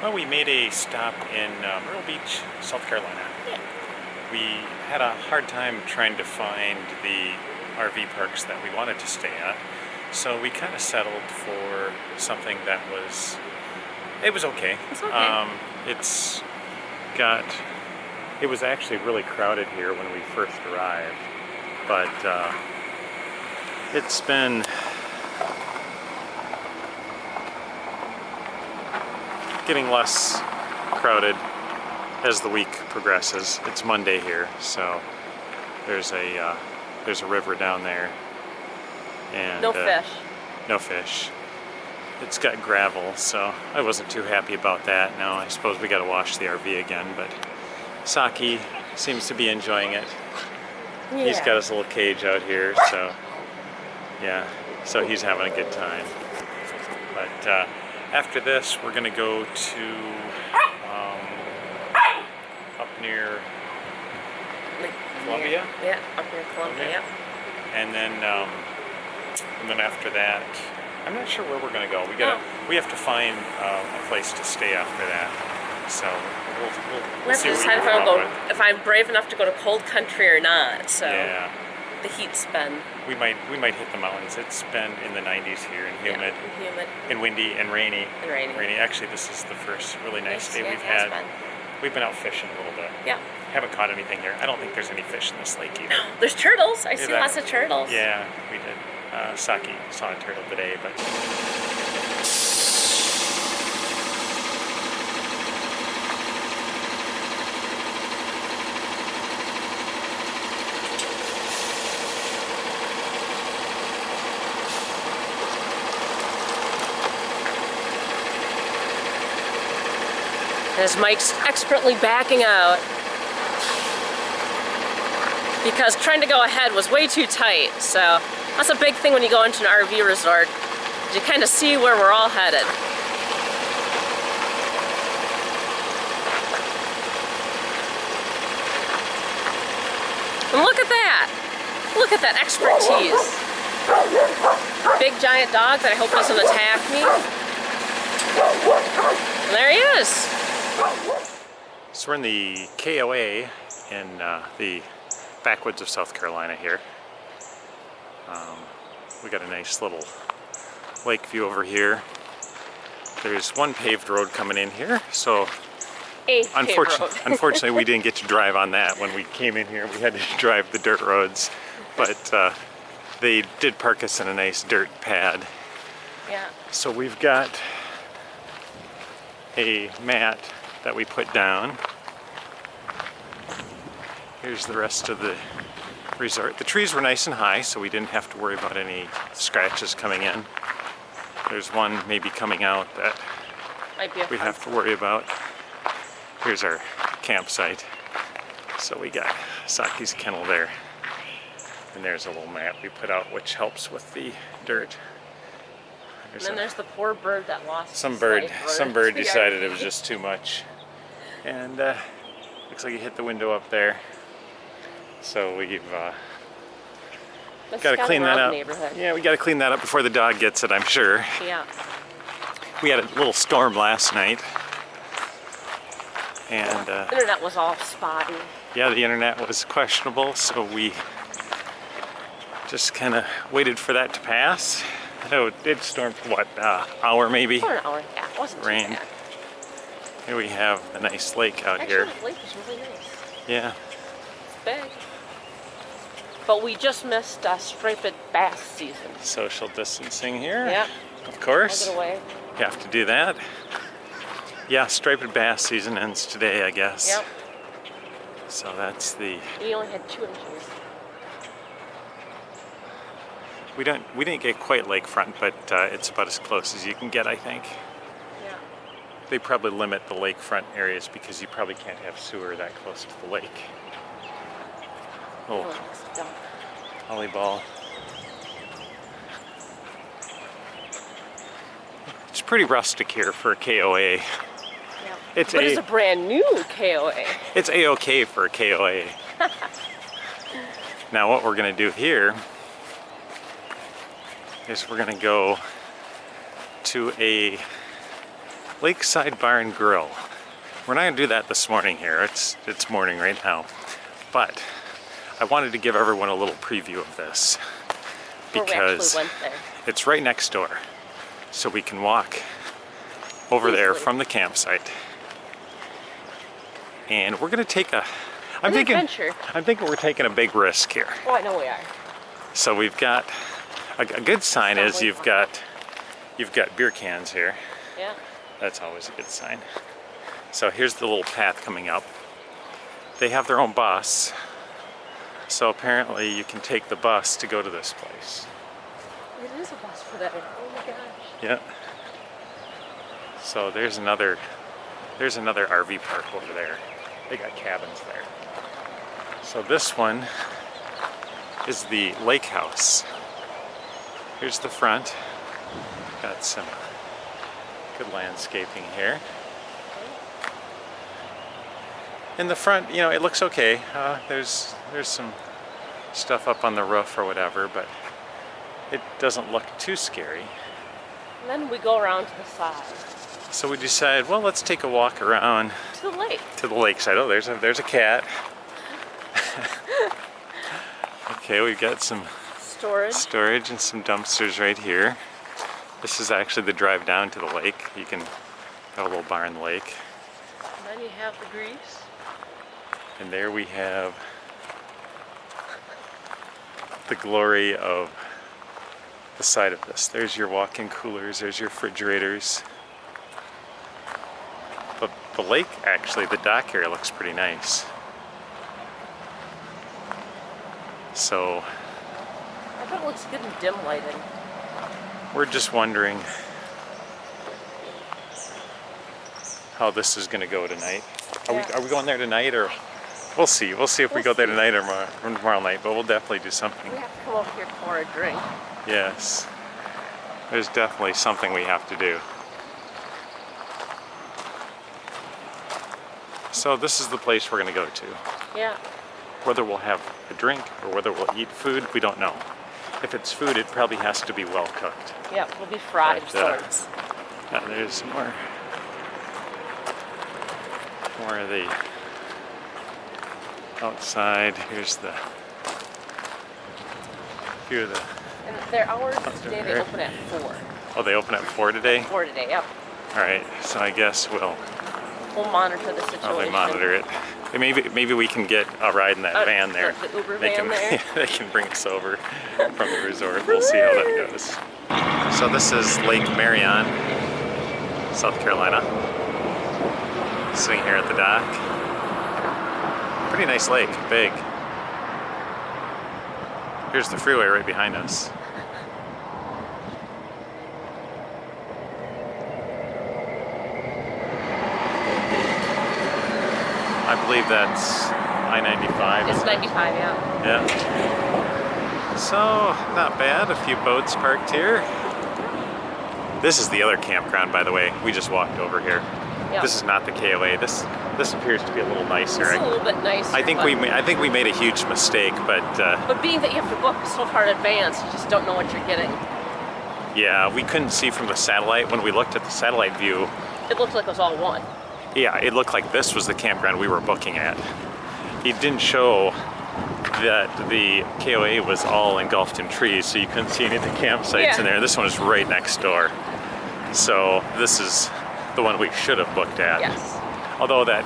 Well, we made a stop in Myrtle Beach, South Carolina. Yeah. We had a hard time trying to find the RV parks that we wanted to stay at, so we kind of settled for something that was, it was okay. It's okay. It was actually really crowded here when we first arrived, but it's been getting less crowded as the week progresses. It's Monday here, so there's a river down there, and No fish. no fish. It's got gravel, so I wasn't too happy about that. Now I suppose we got to wash the RV again, but Saki seems to be enjoying it. Yeah. He's got his little cage out here, so yeah, so he's having a good time. But after this, we're gonna go to up near Like, Columbia? Yeah, up near Columbia. Okay. And then after that, I'm not sure where we're gonna go. We have to find a place to stay after that. So we'll We have see to what decide we come up with. if I'm brave enough to go to cold country or not. So Yeah, the heat's been we might hit the mountains. It's been in the 90s here and humid, humid and windy and rainy. and rainy. Actually, this is the first really nice day Yeah, we've it has had. been. We've been out fishing a little bit. Yeah. Haven't caught anything here. I don't think there's any fish in this lake either. There's turtles. I see that- lots of turtles. Yeah, we did. Saki saw a turtle today, but As Mike's expertly backing out because trying to go ahead was way too tight. So that's a big thing when you go into an RV resort. You kind of see where we're all headed. And look at that! Look at that expertise. Big giant dog that I hope doesn't attack me. And there he is. so we're in the KOA in the backwoods of South Carolina here. We got a nice little lake view over here. There's one paved road coming in here, so unfortunately we didn't get to drive on that when we came in here. We had to drive the dirt roads, but they did park us in a nice dirt pad. Yeah. So we've got a mat that we put down. Here's the rest of the resort. The trees were nice and high, so we didn't have to worry about any scratches coming in. There's one maybe coming out that Might be a we have to worry about. Here's our campsite. So we got Saki's kennel there. And there's a little mat we put out which helps with the dirt. And then there's the poor bird that lost some his bird life some or bird the decided it RV. was just too much. And looks like he hit the window up there. So we've Let's got to scout clean that around up. the neighborhood. Yeah, we got to clean that up before the dog gets it, I'm sure. Yeah. We had a little storm last night. And Internet was all spotty. yeah, the internet was questionable, so we just kind of waited for that to pass. Oh, it did storm for what, hour maybe? For an hour. Yeah, it wasn't too Rain. bad. Here we have a nice lake out Actually, here. the lake is really nice. Yeah, It's big. But we just missed striped bass season. social distancing here. Yeah. Of course. I'll get away. You have to do that. Yeah, striped bass season ends today, I guess. Yep. So that's the. We only had 2 inches. We didn't get quite lakefront, but it's about as close as you can get, I think. Yeah. They probably limit the lakefront areas because you probably can't have sewer that close to the lake. Oh, Really nice duck. volleyball. It's pretty rustic here for a KOA. Yeah. It's But it's a brand new KOA. It's A-OK for a KOA. Now what we're gonna do here is we're gonna go to a Lakeside Bar and Grill. We're not gonna do that this morning here. It's morning right now. But I wanted to give everyone a little preview of this because we actually went there. it's right next door. So we can walk over there from the campsite. And we're gonna take I'm thinking we're taking a big risk here. Oh, I know we are. So we've got a good sign is you've got beer cans here. Yeah. That's always a good sign. So here's the little path coming up. They have their own bus. So apparently you can take the bus to go to this place. It is a bus for that. Oh my gosh. Yeah. So there's another RV park over there. They got cabins there. So this one is the lake house. Here's the front. Got some good landscaping here. In the front, you know, it looks okay. There's some stuff up on the roof or whatever, but it doesn't look too scary. And then we go around to the side. So we decided, well, let's take a walk around To the lake. to the lakeside. Oh, there's a cat. Okay, we've got some storage and some dumpsters right here. This is actually the drive down to the lake. You can have a little bar in the lake. And then you have the grease. And there we have the glory of the side of this. There's your walk-in coolers, there's your refrigerators. But the lake, actually, the dock area looks pretty nice. So I thought it looks good in dim lighting. we're just wondering how this is going to go tonight. Are we going there tonight, or we'll see. We'll see if we go there tonight or tomorrow night, but we'll definitely do something. We have to come over here for a drink. Yes. There's definitely something we have to do. So this is the place we're going to go to. Yeah. Whether we'll have a drink or whether we'll eat food, we don't know. If it's food, it probably has to be well cooked. Yeah, we'll be fried of But, sorts. There's some more of the outside. Here's the few of the. And their hours today, they there. open at 4. Oh, they open at 4 today? 4 today, yep. All right. So I guess we'll Monitor the situation. probably monitor it. Maybe we can get a ride in that van there. The Uber They van can, there. they can bring us over from the resort. We'll see how that goes. So this is Lake Marion, South Carolina. Sitting here at the dock. Pretty nice lake, big. Here's the freeway right behind us. I believe that's I-95. It's 95, yeah. Yeah. So, not bad. A few boats parked here. This is the other campground, by the way. We just walked over here. Yeah. This is not the KOA. This appears to be a little nicer. It's a little bit nicer. I think we made a huge mistake, but being that you have to book so far in advance, you just don't know what you're getting. yeah, we couldn't see from the satellite. When we looked at the satellite view, It looked like it was all one. yeah, it looked like this was the campground we were booking at. It didn't show that the KOA was all engulfed in trees, so you couldn't see any of the campsites in there. This one is right next door. So this is the one we should have booked at. Yes. Although that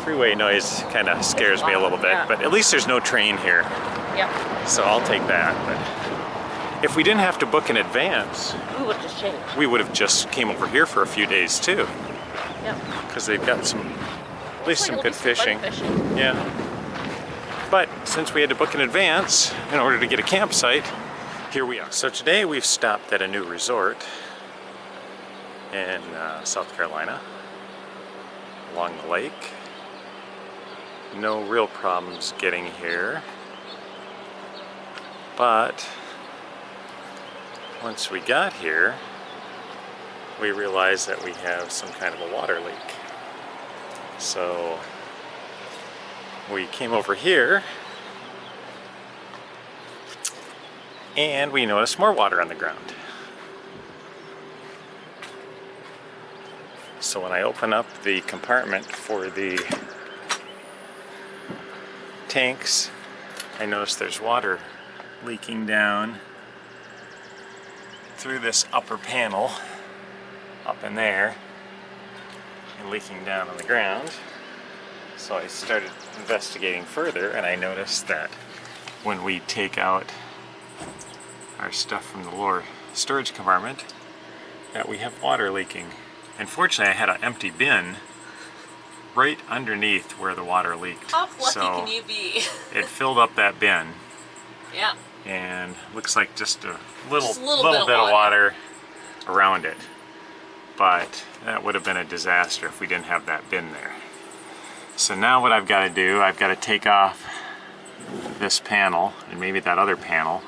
freeway noise kind of scares me a little bit, yeah. but at least there's no train here. Yep. So I'll take that. But if we didn't have to book in advance, We would just change. we would have just came over here for a few days too, Yep. because they've got at least some It'll good be some fishing. fun fishing. Yeah. But since we had to book in advance in order to get a campsite, here we are. So today we've stopped at a new resort in South Carolina, along the lake. No real problems getting here. But once we got here, we realized that we have some kind of a water leak. So we came over here and we noticed more water on the ground. So when I open up the compartment for the tanks, I notice there's water leaking down through this upper panel up in there and leaking down on the ground. So I started investigating further, and I noticed that when we take out our stuff from the lower storage compartment, that we have water leaking. And fortunately I had an empty bin right underneath where the water leaked. How lucky so can you be? it filled up that bin. Yeah. And looks like just a little bit of water around it. But that would have been a disaster if we didn't have that bin there. So now what I've got to do, I've got to take off this panel and maybe that other panel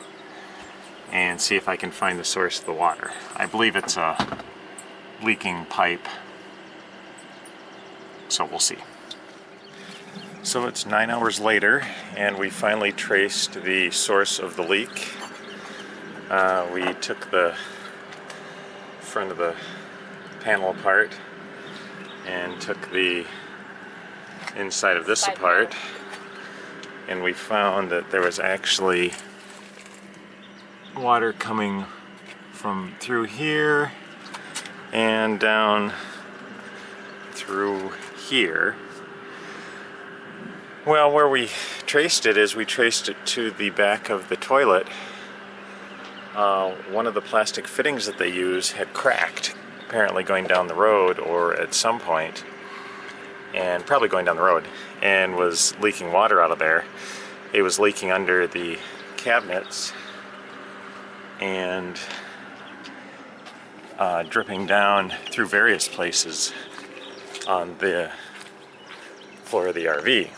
and see if I can find the source of the water. I believe it's a leaking pipe, so we'll see. So it's 9 hours later and we finally traced the source of the leak. We took the front of the panel apart and took the inside of this apart, and we found that there was actually water coming from through here and down through here. Well, where we traced it is we traced it to the back of the toilet. One of the plastic fittings that they use had cracked, apparently going down the road or at some point, and probably going down the road, and was leaking water out of there. It was leaking under the cabinets and dripping down through various places on the floor of the RV.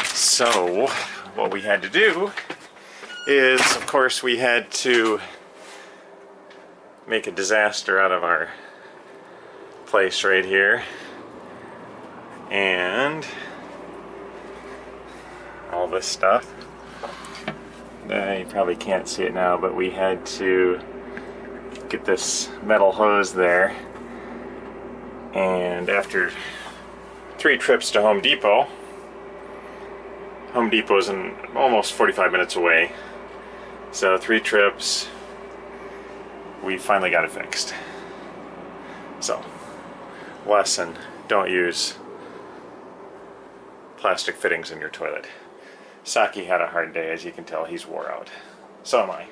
So what we had to do is, of course, we had to make a disaster out of our place right here, and all this stuff. You probably can't see it now, but we had to get this metal hose there, and after 3 trips to Home Depot is almost 45 minutes away, so 3 trips, we finally got it fixed. So, lesson, don't use plastic fittings in your toilet. Saki had a hard day, as you can tell. He's wore out. So am I.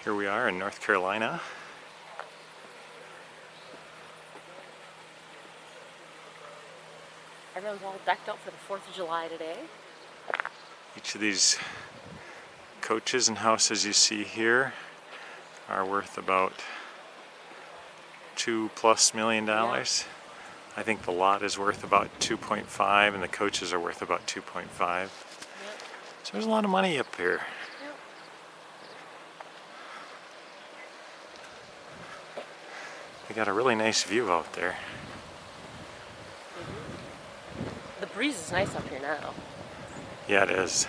Here we are in North Carolina. Everyone's all decked out for the 4th of July today. Each of these coaches and houses you see here are worth about $2+ million. Yeah. I think the lot is worth about 2.5 and the coaches are worth about 2.5. Yep. So there's a lot of money up here. Yep. We got a really nice view out there. The breeze is nice up here now. Yeah, it is.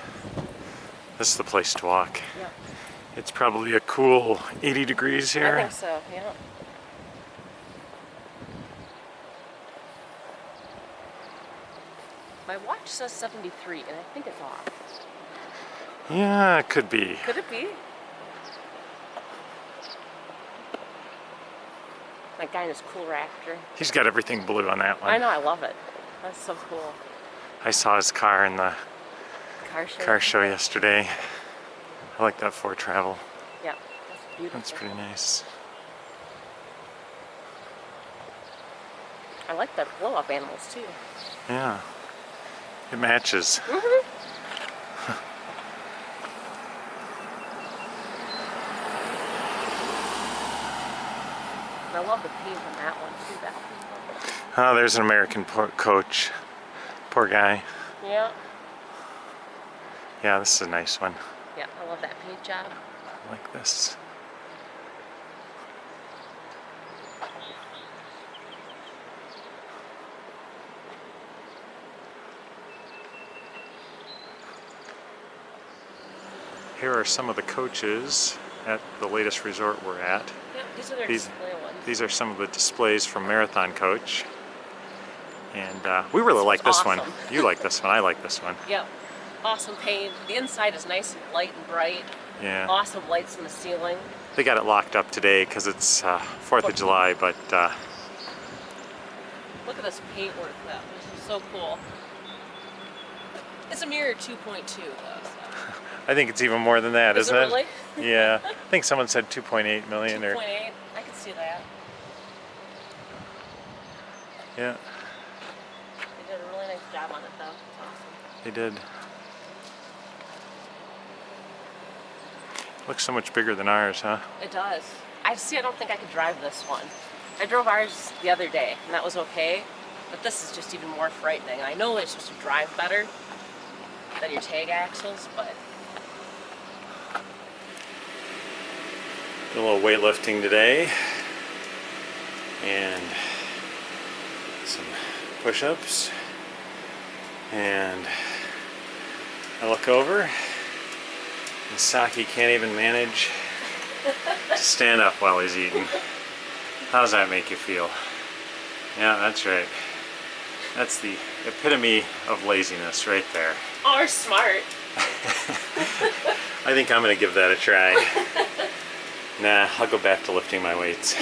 This is the place to walk. Yeah. It's probably a cool 80 degrees here. I think so, yeah. My watch says 73, and I think it's off. Yeah, it could be. Could it be? That guy in his cool Raptor. He's got everything blue on that one. I know, I love it. That's so cool. I saw his car in the car show yesterday. I like that Ford Travel. Yeah, that's beautiful. That's pretty nice. I like the blow-up animals too. Yeah, it matches. Mm-hmm. I love the paint on that one too. Oh, there's an American coach. Poor guy. Yeah. Yeah, this is a nice one. Yeah, I love that paint job. I like this. Here are some of the coaches at the latest resort we're at. Yep, these are their display ones. These are some of the displays from Marathon Coach. And we really like this one. Awesome. You like this one, I like this one. Yep. Awesome paint. The inside is nice and light and bright. Yeah. Awesome lights in the ceiling. They got it locked up today because it's 4th of July, but Look at this paint work though. This is so cool. It's a mirror 2.2 though. So. I think it's even more than that, Is isn't it it? really? Yeah. I think someone said 2.8 million 2.8. or I can see that. yeah, They did a really nice job on it though. It's awesome. they did. Looks so much bigger than ours, huh? It does. I don't think I could drive this one. I drove ours the other day and that was okay, but this is just even more frightening. I know it's supposed to drive better than your tag axles, but A little weightlifting today and some push-ups, and I look over and Saki can't even manage to stand up while he's eating. How does that make you feel? Yeah, that's right. That's the epitome of laziness right there. oh, smart. I think I'm gonna give that a try. Nah, I'll go back to lifting my weights.